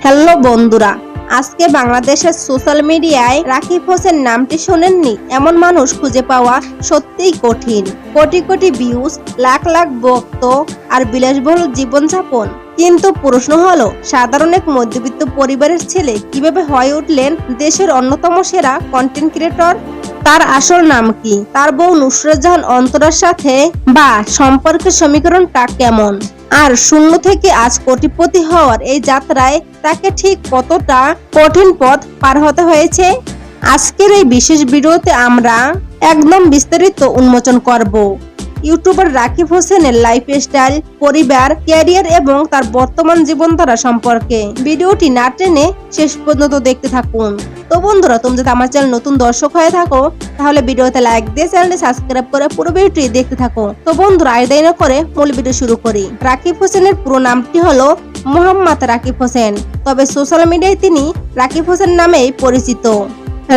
Hello বন্ধুরা, আজকে বাংলাদেশের সোশ্যাল মিডিয়ায় রাকিব হোসেন নামটি শোনেননি এমন মানুষ খুঁজে পাওয়া সত্যিই কঠিন। কোটি কোটি ভিউজ, লাখ লাখ ভক্ত আর বিলাসবহুল জীবনযাপন। কিন্তু প্রশ্ন হলো, সাধারণ এক মধ্যবিত্ত পরিবারের ছেলে কিভাবে হয়ে উঠলেন দেশের অন্যতম সেরা কন্টেন্ট ক্রিয়েটর? তার আসল নাম কি? তার বউ নুসরাত জাহান অন্তরার সাথে বা সম্পর্কের সমীকরণটা কেমন? আর শূন্য থেকে আজ কোটিপতি হওয়ার এই যাত্রায় তাকে ঠিক কতটা কঠিন পথ পার হতে হয়েছে? আজকের এই বিশেষ ভিডিওতে আমরা একদম বিস্তারিত উন্মোচন করব ইউটিউবার রাকিব হোসেনের লাইফস্টাইল, পরিবার, ক্যারিয়ার এবং তার বর্তমান জীবনধারা সম্পর্কে। ভিডিওটি না টেনে শেষ পর্যন্ত দেখতে থাকুন। তো বন্ধুরা, তুমি যদি আমার চ্যানেল নতুন দর্শক হয়ে থাকো তাহলে ভিডিওতে লাইক দিয়ে চ্যানেলটি সাবস্ক্রাইব করে পুরো ভিডিওটি দেখতে থাকো। তো বন্ধুরা, আর দেরি না করে মূল ভিডিও শুরু করি। রাকিব হোসেনের পুরো নামটি হলো মোহাম্মদ রাকিব হোসেন, তবে সোশ্যাল মিডিয়ায় তিনি রাকিব হোসেন নামেই পরিচিত।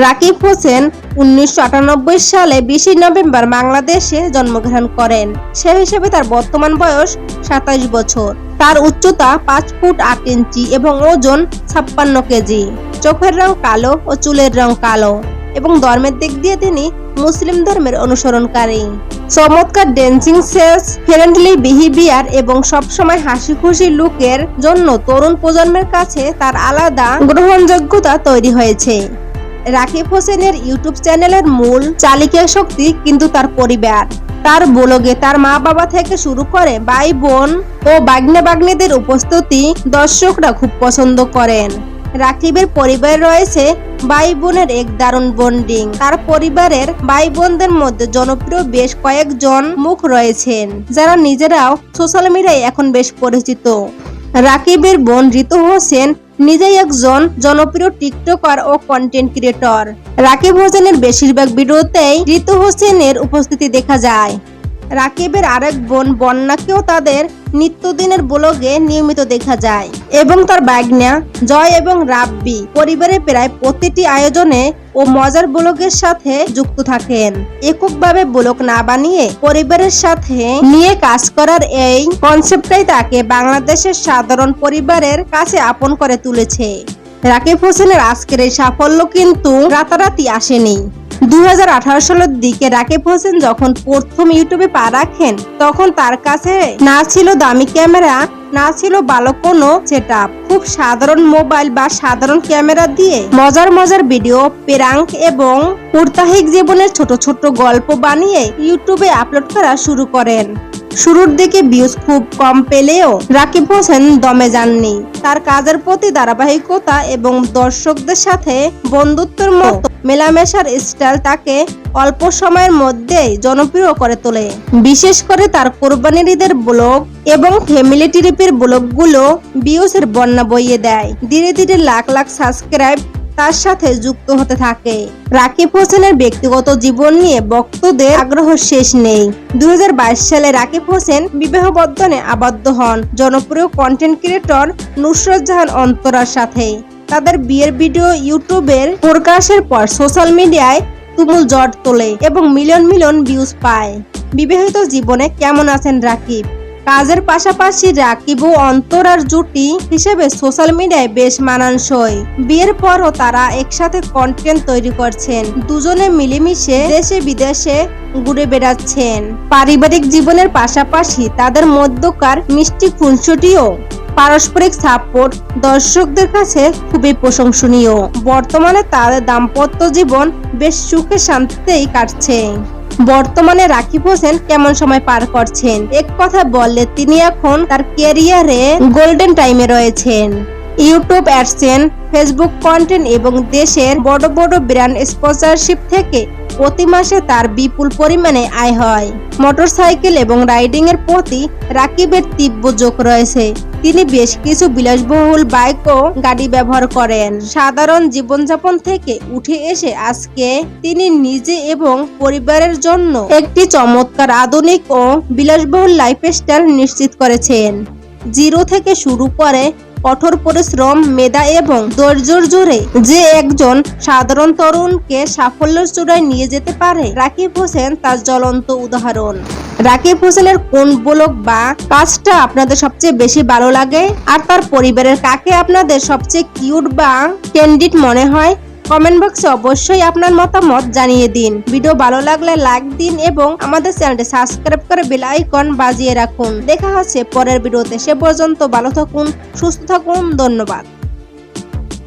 রাকিব হোসেন 1998 সালে 20 নভেম্বর বাংলাদেশে জন্মগ্রহণ করেন। সে হিসেবে তার বর্তমান বয়স 27 বছর। তার উচ্চতা 5 ফুট 8 ইঞ্চি এবং ওজন 56 কেজি। চোখের রং কালো ও চুলের রং কালো এবং ধর্মের দিক দিয়ে তিনি মুসলিম ধর্মের অনুসরণকারী। চমৎকার ড্যান্সিং সেন্স, ফ্রেন্ডলি বিহেভিয়ার এবং সবসময় হাসি খুশি লুকের জন্য তরুণ প্রজন্মের কাছে তার আলাদা গ্রহণযোগ্যতা তৈরি হয়েছে। রাকিব হোসেনের ইউটিউব চ্যানেলের মূল চালিকা শক্তি কিন্তু তার পরিবার। তার ব্লগে তার মা বাবা থেকে শুরু করে ভাই বোন ও বাগ্নে বাগ্নেদের উপস্থিতি দর্শকরা খুব পছন্দ করেন। রাকিবের পরিবারে রয়েছে ভাই বোনের এক দারুণ বন্ডিং। তার পরিবারের ভাই বোনদের মধ্যে জনপ্রিয় বেশ কয়েকজন মুখ রয়েছেন যারা নিজেরাও সোশ্যাল মিডিয়ায় এখন বেশ পরিচিত। রাকিবের বোন ঋতু হোসেন নিজেই একজন জনপ্রিয় টিকটকার ও কন্টেন্ট ক্রিয়েটর। রাকিব হোসেনের বেশিরভাগ ভিডিওতেই ঋতু হোসেনের উপস্থিতি দেখা যায়। রাকিবের আরেক বোন বন্যাকেও তাদের নিত্যদিনের ব্লগে নিয়মিত দেখা যায় এবং তার বাগনা জয় এবং রাব্বি পরিবারের প্রায় প্রতিটি আয়োজনে ও মজার ব্লগের সাথে যুক্ত থাকেন। এককভাবে ব্লগ না বানিয়ে পরিবারের সাথে নিয়ে কাজ করার এই কনসেপ্টটাই তাকে বাংলাদেশের সাধারণ পরিবারের কাছে আপন করে তুলেছে। রাকিব হোসেনের আজকের এই সাফল্য কিন্তু রাতারাতি আসেনি। 2018 সালের দিকে রাকিব হোসেন যখন প্রথম ইউটিউবে পা রাখেন তখন তার কাছে না ছিল দামি ক্যামেরা, না ছিল ভালো কোনো সেটআপ। খুব সাধারণ মোবাইল বা সাধারণ ক্যামেরা দিয়ে মজার মজার ভিডিও, প্র্যাঙ্ক এবং প্রাত্যহিক জীবনের ছোট ছোট গল্প বানিয়ে ইউটিউবে আপলোড করা শুরু করেন। শুরুর দিকে ভিউজ খুব কম পেলেও রাকিব হোসেন দমে যাননি। তার কাজের প্রতি ধারাবাহিকতা এবং দর্শকদের সাথে বন্ধুত্বের মতো মেলামেশার স্টাইল তাকে অল্প সময়ের মধ্যেই জনপ্রিয় করে তোলে। বিশেষ করে তার কোরবানির ঈদের ব্লগ এবং ফ্যামিলি ট্রিপের ব্লগগুলো ভিউজের বন্যা বইয়ে দেয়। ধীরে ধীরে লাখ লাখ সাবস্ক্রাইব তার সাথে যুক্ত হতে থাকে। রাকিব হোসেনের ব্যক্তিগত জীবন নিয়ে ভক্তদের আগ্রহ শেষ নেই। 2022 সালে রাকিব হোসেন বিবাহ বন্ধনে আবদ্ধ হন জনপ্রিয় কন্টেন্ট ক্রিয়েটর নুসরাত জাহান অন্তরার সাথে। তাদের বিয়ের ভিডিও ইউটিউবের প্রকাশের পর সোশ্যাল মিডিয়ায় তুমুল জট তোলে এবং মিলিয়ন মিলিয়ন ভিউজ পায়। বিবাহিত জীবনে কেমন আছেন রাকিব? কাজের পাশাপাশি রাকিব ও অন্তরার জুটি হিসেবে সোশ্যাল মিডিয়ায় বেশ মানানসই। বিয়ের পরও তারা একসাথে কন্টেন্ট তৈরি করছেন। দুজনে মিলেমিশে দেশে বিদেশে ঘুরে বেড়াচ্ছেন। পারিবারিক জীবনের পাশাপাশি তাদের মধ্যকার মিষ্টি খুনসুটিও পারস্পরিক সাপোর্ট দর্শকদের কাছে খুবই প্রশংসনীয়। বর্তমানে তাদের দাম্পত্য জীবন বেশ সুখে শান্তিতেই কাটছে। বর্তমানে রাকিব হোসেন কেমন সময় পার করছেন? এক কথা বললে তিনি এখন তার ক্যারিয়ারে গোল্ডেন টাইমে রয়েছেন। ইউটিউব অ্যাডসেন্স, ফেসবুক কন্টেন্ট এবং দেশের বড় বড় ব্র্যান্ড স্পন্সরশিপ থেকে প্রতি মাসে তার বিপুল পরিমাণে আয় হয়। মোটরসাইকেল এবং রাইডিং এর প্রতি রাকিবের তীব্র ঝোঁক রয়েছে। তিনি বেশ কিছু বিলাসবহুল বাইক ও গাড়ি ব্যবহার করেন। সাধারণ জীবনযাপন থেকে উঠে এসে আজকে তিনি নিজে এবং পরিবারের জন্য একটি চমৎকার আধুনিক ও বিলাসবহুল লাইফস্টাইল নিশ্চিত করেছেন। জিরো থেকে শুরু করে কঠোর পরিশ্রম, মেধা এবং ধৈর্যের জোরে যে একজন সাধারণ তরুণকে সাফল্যের চূড়ায় নিয়ে যেতে পারে, রাকিব হোসেন তার জ্বলন্ত উদাহরণ। রাকিব হোসেনের কোন ব্লগ বা কাজটা আপনাদের সবচেয়ে বেশি ভালো লাগে, আর তার পরিবারের কাকে আপনাদের সবচেয়ে কিউট বা ক্যান্ডিড মনে হয়? কমেন্ট বক্সে অবশ্যই আপনার মতামত জানিয়ে দিন। ভিডিও ভালো লাগলে লাইক দিন এবং আমাদের চ্যানেলটি সাবস্ক্রাইব করে বেল আইকন বাজিয়ে রাখুন। দেখা হচ্ছে পরের ভিডিওতে। সে পর্যন্ত ভালো থাকুন, সুস্থ থাকুন। ধন্যবাদ।